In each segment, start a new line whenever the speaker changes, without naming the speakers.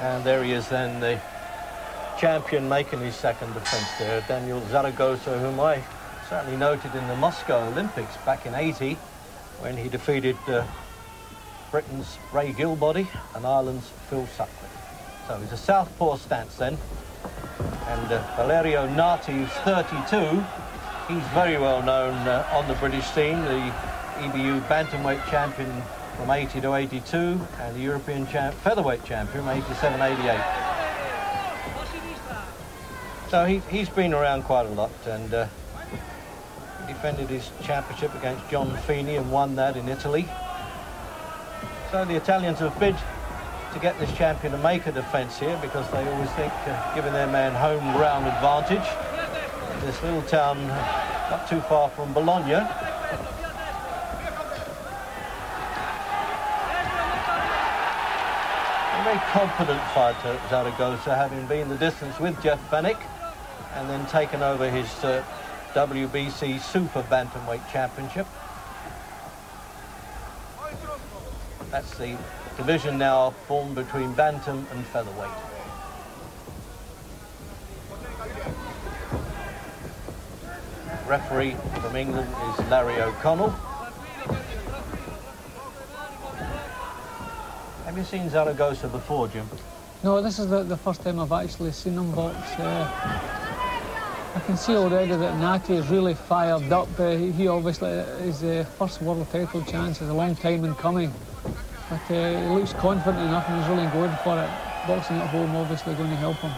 And there he is then, the champion making his second defence there, Daniel Zaragoza, whom I certainly noted in the Moscow Olympics back in '80 when he defeated Britain's Ray Gilbody and Ireland's Phil Sutcliffe. So he's a southpaw stance then. And Valerio Nati, who's 32, he's very well known on the British scene, the EBU Bantamweight champion from 80 to 82 and the European featherweight champion from 87-88. So he's been around quite a lot, and he defended his championship against John Feeney and won that in Italy. So the Italians have bid to get this champion to make a defence here because they always think, giving their man home ground advantage, this little town not too far from Bologna. A very confident fighter, Zaragoza, having been the distance with Jeff Fennick and then taken over his WBC Super Bantamweight Championship. That's the division now formed between Bantam and Featherweight. Referee from England is Larry O'Connell. Have you seen Zaragoza before, Jim?
No, this is the first time I've actually seen him box. I can see already that Nati is really fired up. He obviously, his first world title chance is a long time in coming. But he looks confident enough and he's really going for it. Boxing at home obviously going to help him.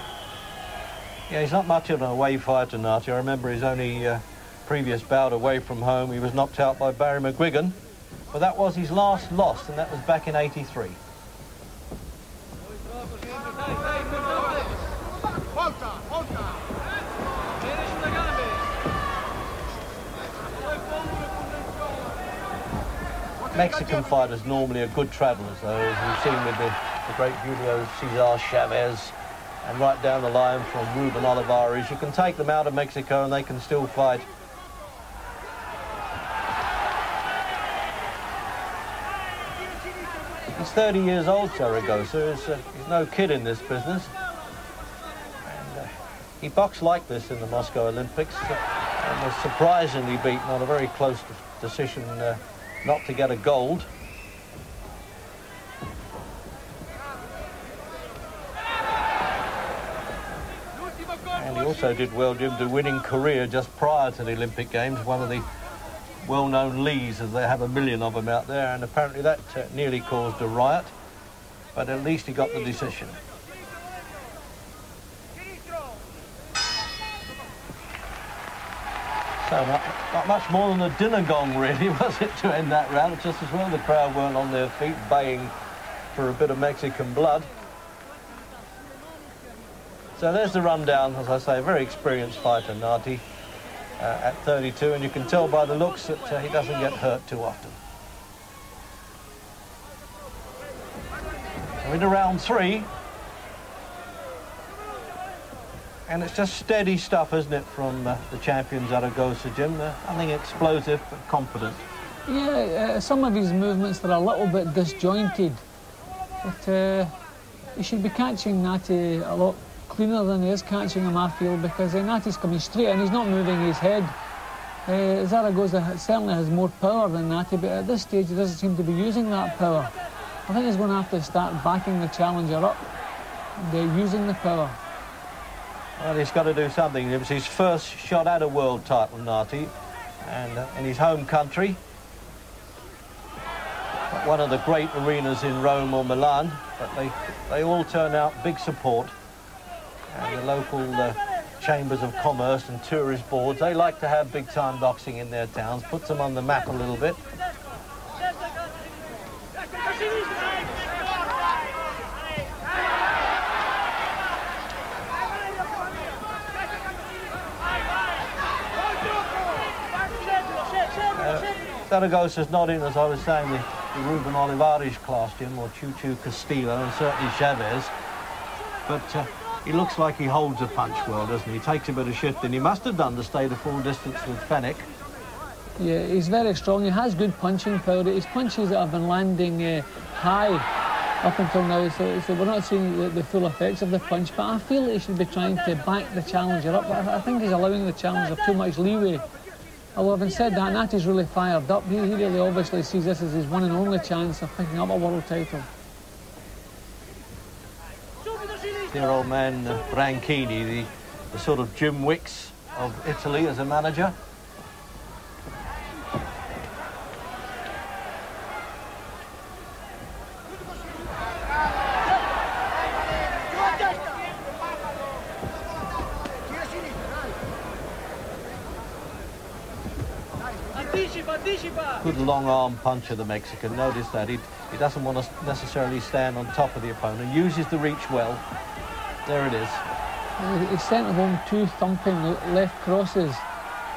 Yeah, he's not much of an away fighter, Nati. I remember his only previous bout away from home. He was knocked out by Barry McGuigan. But that was his last loss, and that was back in '83. Mexican fighters normally are good travellers, though, as we've seen with the great Julio Cesar Chavez, and right down the line from Ruben Olivares. You can take them out of Mexico and they can still fight. He's 30 years old, Zaragoza. He's no kid in this business. And he boxed like this in the Moscow Olympics and was surprisingly beaten on a very close decision not to get a gold. And he also did well, Jim, to winning career just prior to the Olympic Games, one of the well-known Lees, as they have a million of them out there, and apparently that nearly caused a riot, but at least he got the decision. So not much more than a dinner gong, really, was it, to end that round? Just as well the crowd weren't on their feet baying for a bit of Mexican blood. So there's the rundown. As I say, a very experienced fighter, Nati, at 32, and you can tell by the looks that he doesn't get hurt too often. So into round 3. And it's just steady stuff, isn't it, from the champion Zaragoza, Jim? Nothing explosive, but confident.
Yeah, some of his movements are a little bit disjointed. But he should be catching Nati a lot cleaner than he is catching him, I feel, because Nati's coming straight and he's not moving his head. Zaragoza certainly has more power than Nati, but at this stage he doesn't seem to be using that power. I think he's going to have to start backing the challenger up and using the power.
Well, he's got to do something. It was his first shot at a world title, Nati, and in his home country. Not one of the great arenas in Rome or Milan, but they all turn out big support. And the local chambers of commerce and tourist boards, they like to have big-time boxing in their towns, puts them on the map a little bit. Zaragoza's not in, as I was saying, the Ruben Olivares class, Jim, or Chuchu Castillo, and certainly Chavez. But he looks like he holds a punch well, doesn't he? He takes a bit of shift, and he must have done to stay the full distance with Fennick.
Yeah, he's very strong. He has good punching power. His punches that have been landing high up until now, so we're not seeing the full effects of the punch, but I feel that he should be trying to back the challenger up. I think he's allowing the challenger too much leeway. Although having said that, Nati's really fired up. He really obviously sees this as his one and only chance of picking up a world title.
Dear old man Branchini, the sort of Jim Wicks of Italy as a manager. Good long arm puncher, the Mexican. Notice that he doesn't want to necessarily stand on top of the opponent. Uses the reach well. There it is.
He sent home two thumping left crosses,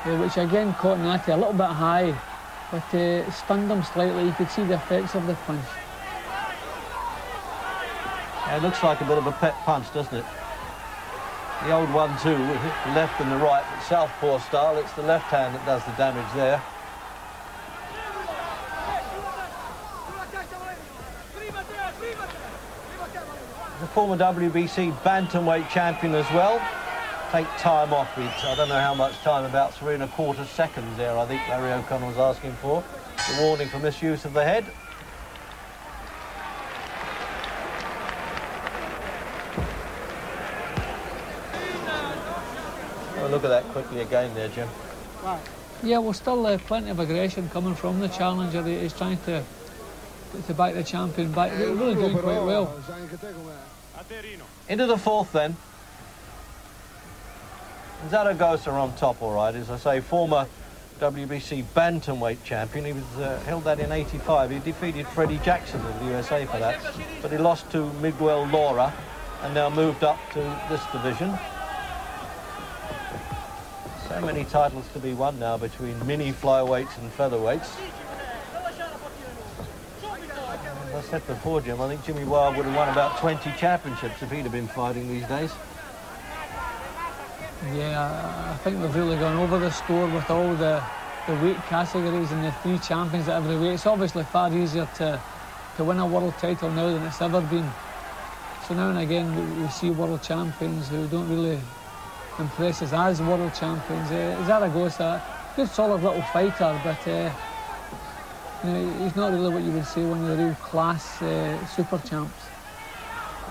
which again caught Nati a little bit high, but stunned him slightly. You could see the effects of the punch.
Yeah, it looks like a bit of a pet punch, doesn't it? The old 1-2, the left and the right, but southpaw style. It's the left hand that does the damage there. The former WBC Bantamweight champion as well. Take time off. I don't know how much time, about 3¼ seconds there, I think Larry O'Connor was asking for. The warning for misuse of the head. Oh, look at that quickly again there, Jim.
Yeah, well, still plenty of aggression coming from the challenger. He's trying to back the champion back. They're really doing quite well.
Into the fourth then. Zaragoza on top, all right. As I say, former WBC Bantamweight champion. He was held that in '85. He defeated Freddie Jackson of the USA for that. But he lost to Miguel Laura and now moved up to this division. So many titles to be won now between mini flyweights and featherweights. As I said before, Jim, I think Jimmy Wilde would have won about 20 championships if he'd have been fighting these days.
Yeah, I think they've really gone over the score with all the weight categories and the 3 champions at every weight. It's obviously far easier to win a world title now than it's ever been. So now and again we see world champions who don't really impress us as world champions. Zaragoza, good solid little fighter, but you know, he's not really what you would say one of the real class super champs.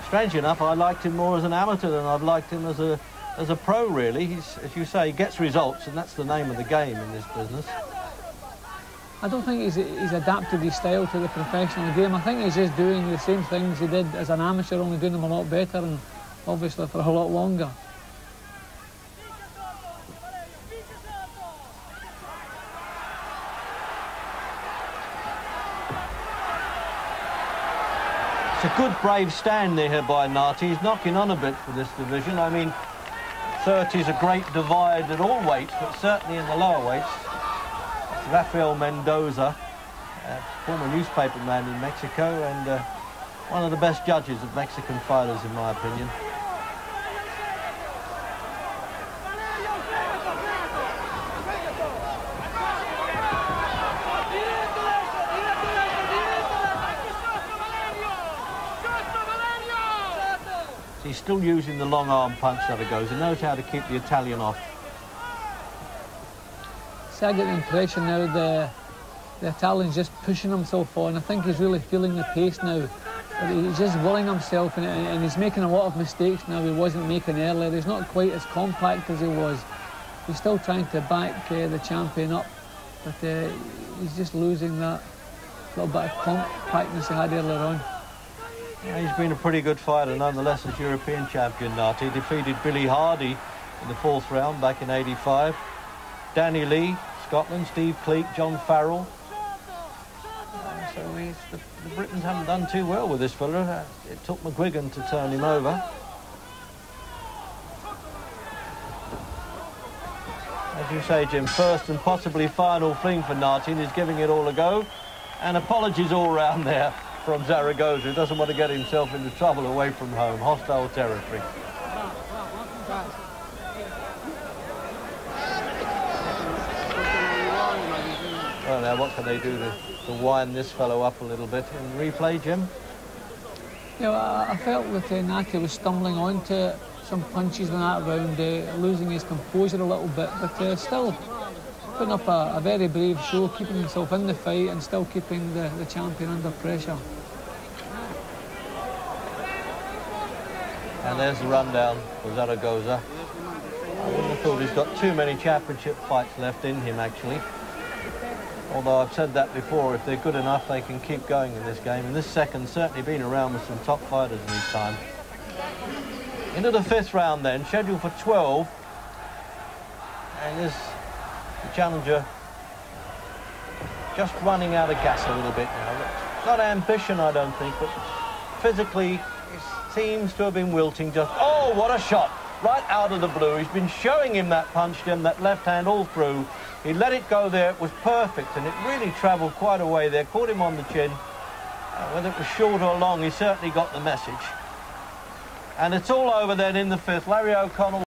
Strange enough, I liked him more as an amateur than I've liked him as a pro, really. He's, as you say, he gets results, and that's the name of the game in this business.
I don't think he's adapted his style to the professional game. I think he's just doing the same things he did as an amateur, only doing them a lot better and obviously for a lot longer.
It's a good, brave stand there by Nati. He's knocking on a bit for this division. I mean, 30 is a great divide at all weights, but certainly in the lower weights. It's Rafael Mendoza, former newspaperman in Mexico and one of the best judges of Mexican fighters, in my opinion. He's still using the long arm punch that it goes. He knows how to keep the Italian off.
So I get the impression now the Italian's just pushing himself on. I think he's really feeling the pace now. He's just willing himself and he's making a lot of mistakes now he wasn't making earlier. He's not quite as compact as he was. He's still trying to back the champion up, but he's just losing that little bit of compactness he had earlier on.
Yeah, he's been a pretty good fighter, nonetheless, as European champion. Nati defeated Billy Hardy in the 4th round back in '85. Danny Lee, Scotland, Steve Cleek, John Farrell. So the Britons haven't done too well with this fella. It took McGuigan to turn him over. As you say, Jim, first and possibly final fling for Nati, and he's giving it all a go. And apologies all round there from Zaragoza, who doesn't want to get himself into trouble away from home, hostile territory. Well, now what can they do to wind this fellow up a little bit? In replay, Jim?
You know, I felt that Nati was stumbling onto some punches in that round, losing his composure a little bit, but still putting up a very brave show, keeping himself in the fight and still keeping the champion under pressure.
And there's the rundown for Zaragoza. I wouldn't have thought he's got too many championship fights left in him, actually. Although I've said that before, if they're good enough, they can keep going in this game. And this second's certainly been around with some top fighters in his time. Into the 5th round then, scheduled for 12. And there's the challenger just running out of gas a little bit now. Not ambition, I don't think, but physically he seems to have been wilting just... Oh, what a shot! Right out of the blue. He's been showing him that punch, that left hand all through. He let it go there. It was perfect, and it really travelled quite a way there. Caught him on the chin. Whether it was short or long, he certainly got the message. And it's all over then in the 5th. Larry O'Connell